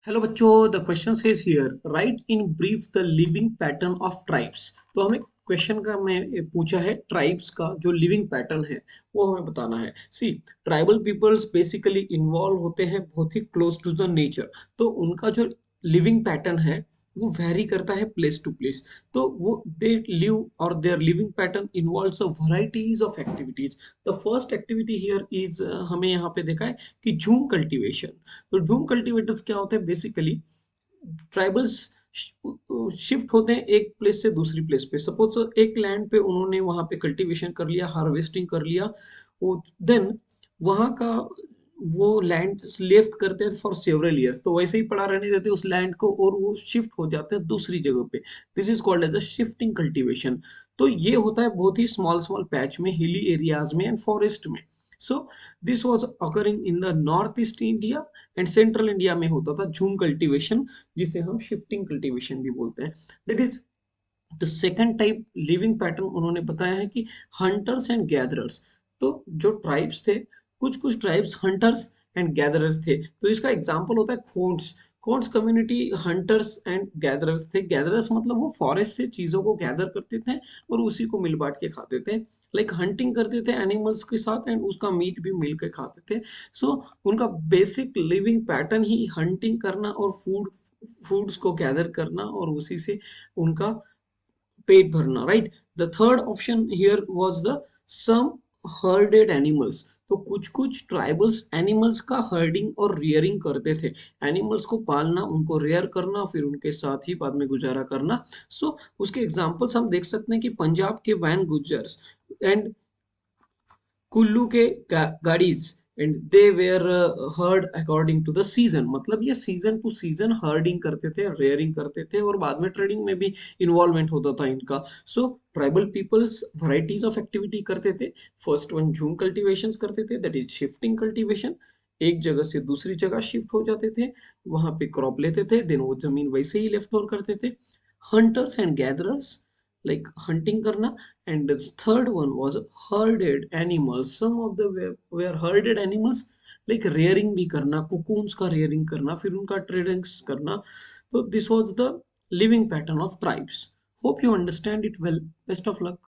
Hello बच्चों, the question says here right in brief the living pattern of tribes. तो हमें question का मैं पूछा है ट्राइब्स का जो लिविंग पैटर्न है वो हमें बताना है। सी, ट्राइबल पीपल्स बेसिकली इन्वॉल्व होते हैं बहुत ही क्लोज टू द नेचर। तो उनका जो लिविंग पैटर्न है वो वेरी करता है प्लेस टू प्लेस। तो वो दे लिव और their living pattern involves a varieties of activities. The first activity here is हमें यहाँ पे देखा है कि झूम कल्टीवेशन। तो ड्रूम कल्टीवेटर्स क्या होते हैं बेसिकली? ट्राइबल्स शिफ्ट होते हैं एक प्लेस से दूसरी प्लेस पे। सपोज एक लैंड पे उन्होंने वहां पे कल्टीवेशन कर लिया, हार्वेस्टिंग कर लिया, वो देन वहां का वो लैंड लेफ्ट करते हैं फॉर सेवरल ईयर्स, तो वैसे ही पड़ा रहने देते उस लैंड को और वो शिफ्ट हो जाते हैं दूसरी जगह पे। This is called as a shifting cultivation. तो ये होता है बहुत ही स्मॉल स्मॉल पैच में, हिली एरियाज में एंड फॉरेस्ट में। So this was occurring in the north east India and central India में होता था झूम कल्टीवेशन, जिसे हम शिफ्टिंग कल्टीवेशन भी बोलते हैं। That is the second type living pattern उन्होंने बताया है कि हंटर्स एंड गैदरर्स। तो जो ट्राइब्स थे, कुछ कुछ ट्राइब्स हंटर्स एंड गैदरर्स थे। तो इसका एग्जांपल होता है खोंड्स। खोंड्स कम्युनिटी हंटर्स एंड गैदरर्स थे। गैदरर्स मतलब वो फॉरेस्ट से चीजों को गैदर करते थे और उसी को मिल बांट के खाते थे। लाइक हंटिंग करते थे एनिमल्स के साथ एंड उसका मीट भी मिल के खाते थे। सो उनका बेसिक लिविंग पैटर्न ही हंटिंग करना और फूड्स को गैदर करना और उसी से उनका पेट भरना, right. The third option here was the some herded animals. तो कुछ कुछ ट्राइबल्स एनिमल्स का हर्डिंग और रियरिंग करते थे। एनिमल्स को पालना, उनको रेयर करना, फिर उनके साथ ही बाद में गुजारा करना। सो उसके एग्जांपल्स हम देख सकते हैं कि पंजाब के वैन गुजर्स एंड कुल्लू के Gaddis and they were herd according to the season. मतलब ये सीजन टू सीजन हर्डिंग करते थे, रेयरिंग करते थे और बाद में ट्रेडिंग में भी इन्वॉल्वमेंट होता था इनका। So tribal peoples varieties of activity करते थे। फर्स्ट वन झूम कल्टीवेशन करते थे, दैट इज शिफ्टिंग कल्टीवेशन। एक जगह से दूसरी जगह शिफ्ट हो जाते थे, वहां पे क्रॉप लेते थे, देन वो जमीन वैसे ही लेफ्ट ओवर करते थे। Hunters and gatherers, like hunting karna. And the third one was herded animals. Some of the were herded animals, like rearing भी करना, cocoons का rearing करना, फिर उनका trading करना। तो this was the living pattern of tribes. Hope you understand it well. Best of luck.